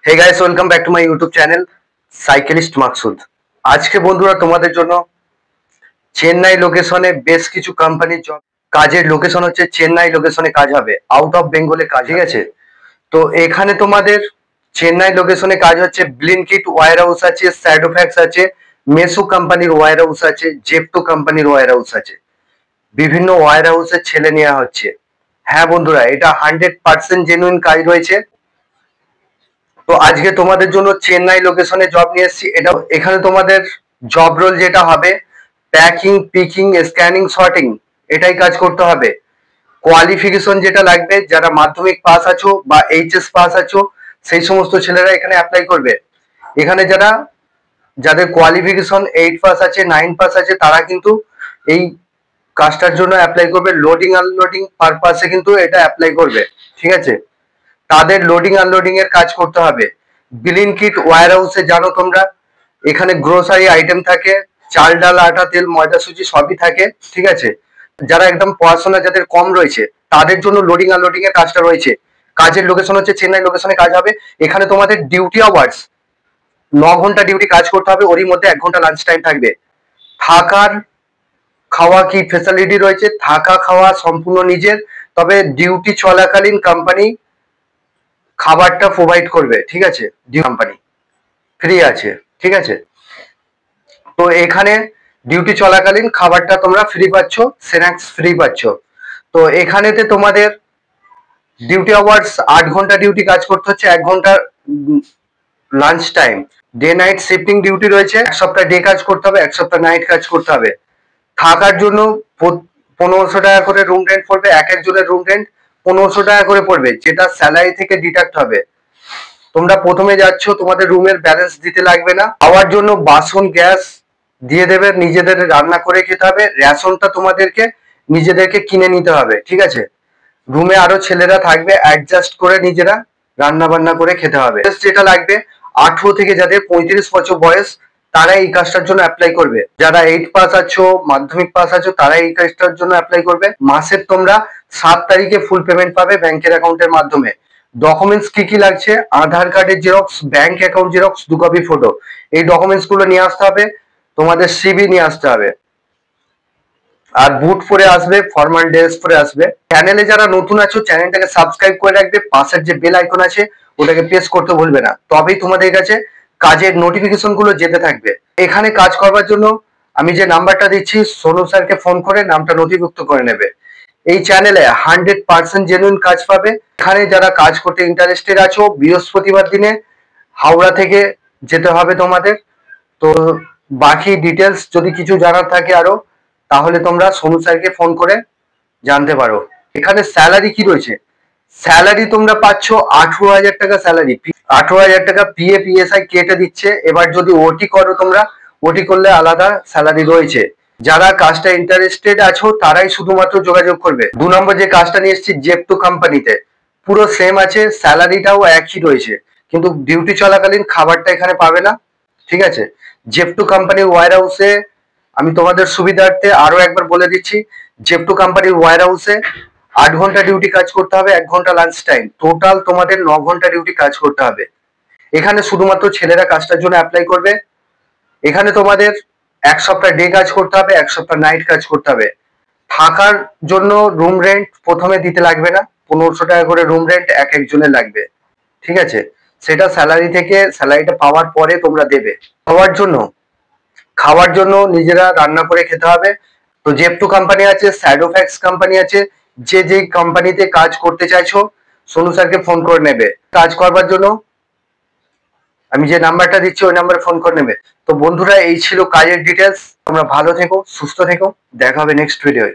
Hey guys, welcome back to my YouTube channel cyclist Maksud. আজকে বন্ধুরা তোমাদের জন্য চেন্নাই লোকেশনে বেশ কিছু কোম্পানির জব কাজের লোকেশন হচ্ছে চেন্নাই লোকেশনে কাজ হবে, আউট অফ বেঙ্গলে কাজ, ঠিক আছে। তো এখানে তোমাদের চেন্নাই লোকেশনে কাজ হচ্ছে ব্লিনকিট ওয়্যার হাউস আছে, স্যাডোফ্যাক্স আছে, মেসো কোম্পানির ওয়্যার হাউস আছে, জেপটো কোম্পানির ওয়্যার হাউস আছে। বিভিন্ন ওয়্যার হাউসের ছেলে নেওয়া হচ্ছে। হ্যাঁ বন্ধুরা, এটা 100% জেনুইন কাজ রয়েছে। তো আজকে তোমাদের জন্য চেন্নাই লোকেশনে জব নিয়ে এসেছি। এটা এখানে তোমাদের জব রোল যেটা হবে প্যাকিং, পিকিং, স্ক্যানিং, সর্টিং, এটাই কাজ করতে হবে। কোয়ালিফিকেশন যেটা লাগবে, যারা মাধ্যমিক পাস আছো বা এইচএস পাস আছো সেই সমস্ত ছেলেরা এখানে অ্যাপ্লাই করবে। এখানে যাদের কোয়ালিফিকেশন 8 পাস আছে, 9 পাস আছে, তারা কিন্তু এই কাজটার জন্য অ্যাপ্লাই করবে। লোডিং আনলোডিং পারপাসে কিন্তু এটা অ্যাপ্লাই করবে, ঠিক আছে। তাদের লোডিং আনলোডিং এর কাজ করতে হবে। ব্লিনকিট ওয়্যার হাউসে জানো তোমরা, এখানে গ্রোসারি আইটেম থাকে, চাল ডাল আটা তেল ময়দা সুজি সবই থাকে, ঠিক আছে। যারা একদম পড়াশোনা যাদের কম রয়েছে তাদের জন্য লোডিং আনলোডিং এর কাজটা রয়েছে। কাজের লোকেশন হচ্ছে চেন্নাই লোকেশনে কাজ হবে। এখানে তোমাদের ডিউটি আওয়ার্স 9 ঘন্টা ডিউটি কাজ করতে হবে, ওরই মধ্যে 1 ঘন্টা লাঞ্চ টাইম থাকবে। থাকার খাওয়া কি ফেসিলিটি রয়েছে? থাকা খাওয়া সম্পূর্ণ নিজের, তবে ডিউটি চলাকালীন কোম্পানি খাবারটা প্রোভাইড করবে, ঠিক আছে। কোম্পানি ফ্রি আছে, ঠিক আছে। তো এখানে ডিউটি চলাকালীন খাবারটা তোমরা ফ্রি পাচ্ছ, স্ন্যাক্স ফ্রি পাচ্ছ। তো এখানেতে তোমাদের ডিউটি আওয়ার্স 8 ঘন্টা ডিউটি কাজ করতে হচ্ছে, 1 ঘন্টা lunch time. Day night shifting duty রয়েছে, এক সপ্তাহ ডে কাজ করতে হবে, এক সপ্তাহ নাইট কাজ করতে হবে। থাকার জন্য 1500 টাকা করে রুম রেন্ট পড়বে, এক একজনের রুম রেন্ট 1500 টাকা করে পড়বে, যেটা স্যালারি থেকে ডিডাক্ট হবে। তোমরা প্রথমে যাচ্ছ, তোমাদের রুমের ব্যালেন্স দিতে লাগবে না। খাওয়ার জন্য বাসন গ্যাস দিয়ে দেবে, নিজেদের রান্না করে খেতে হবে। রেশনটা তোমাদেরকে নিজেদেরকে কিনে নিতে হবে, ঠিক আছে। রুমে আরো ছেলেরা থাকবে, অ্যাডজাস্ট করে নিজেরা রান্না বান্না করে খেতে হবে। যেটা লাগবে 18 থেকে যাদের 35 বছর বয়স তারা এই কাজটার জন্য অ্যাপ্লাই করবে। যারা 8 পাস আছো, মাধ্যমিক পাস আছো, তারা এই কাজটার জন্য অ্যাপ্লাই করবে। মাসের তোমরা 7 তারিখে ফুল পেমেন্ট পাবে ব্যাংকের অ্যাকাউন্টের মাধ্যমে। ডকুমেন্টস কি কি লাগছে? আধার কার্ডের xerox, bank account xerox, 2 copy photo. এই ডকুমেন্টস গুলো নিয়ে আসতে হবে। তোমাদের সিভি নিয়ে আসতে হবে, আর বুট পরে আসবে, ফর্মাল ড্রেস পরে আসবে। চ্যানেলে যারা নতুন আছো চ্যানেলটাকে সাবস্ক্রাইব করে রাখবে, পাশের যে বেল আইকন আছে ওটাকে প্রেস করতে ভুলবে না, তবেই তোমাদের কাছে কাজের নোটিফিকেশন গুলো যেতে থাকবে। এখানে কাজ করবার জন্য আমি যে নাম্বারটা দিচ্ছি, সোনু স্যারকে ফোন করে নামটা নথিভুক্ত করে নেবে। এই চ্যানেলে 100% জেনুইন কাজ পাবে। এখানে যারা কাজ করতে ইন্টারেস্টেড আছো, বৃহস্পতিবার দিনে হাওড়া থেকে যেতে হবে তোমাদের। তো বাকি ডিটেলস যদি কিছু জানার থাকে আরো, তাহলে তোমরা সোনু স্যারকে ফোন করে জানতে পারো। এখানে স্যালারি কি রয়েছে? স্যালারি তোমরা পাচ্ছ 18,000 টাকা স্যালারি। 18,000 টাকা পিএ পিএসআই কেটে দিচ্ছে। এবার যদি ওটি করো তোমরা, ওটি করলে আলাদা স্যালারি রয়েছে। যারা কাজটা ইন্টারেস্টেড আছো তারাই শুধুমাত্র যোগাযোগ করবে। 2 নম্বর যে কাজটা নিয়ে এসেছি জেপটো কোম্পানিতে, পুরো সেম আছে, স্যালারিটাও একই রয়েছে, কিন্তু ডিউটি চলাকালীন খাবারটা এখানে পাবে না, ঠিক আছে। জেপটো কোম্পানির ওয়্যার হাউসে আমি তোমাদের সুবিধার্থে আরো একবার বলে দিচ্ছি, জেপটো কোম্পানির ওয়্যার হাউসে 8 ঘন্টা ডিউটি কাজ করতে হবে, 1 ঘন্টা লাঞ্চ টাইম, টোটাল তোমাদের 9 ঘন্টা ডিউটি কাজ করতে হবে। এখানে শুধুমাত্র ছেলেরা কাজটার জন্য অ্যাপ্লাই করবে। এখানে তোমাদের এক সপ্তাহ ডে কাজ করতে হবে, এক সপ্তাহ নাইট কাজ করতে হবে। থাকার জন্য রুম রেন্ট প্রথমে দিতে লাগবে না, 1500 টাকা করে রুম রেন্ট এক একজনের লাগবে, ঠিক আছে। সেটা স্যালারি থেকে, স্যালারিটা পাওয়ার পরে তোমরা দেবে। খাওয়ার জন্য নিজেরা রান্না করে খেতে হবে। তো জেপটো কোম্পানি আছে, স্যাডোফ্যাক্স কোম্পানি আছে, যে যে কোম্পানিতে কাজ করতে চাইছো সোনু স্যারকে ফোন করে নেবে। কাজ করবার জন্য আমি যে নাম্বারটা দিচ্ছি ওই নাম্বারে ফোন করে নেবে। তো বন্ধুরা, এই ছিল কাজের ডিটেলস। তোমরা ভালো থেকো, সুস্থ থেকো, দেখা হবে নেক্সট ভিডিওয়।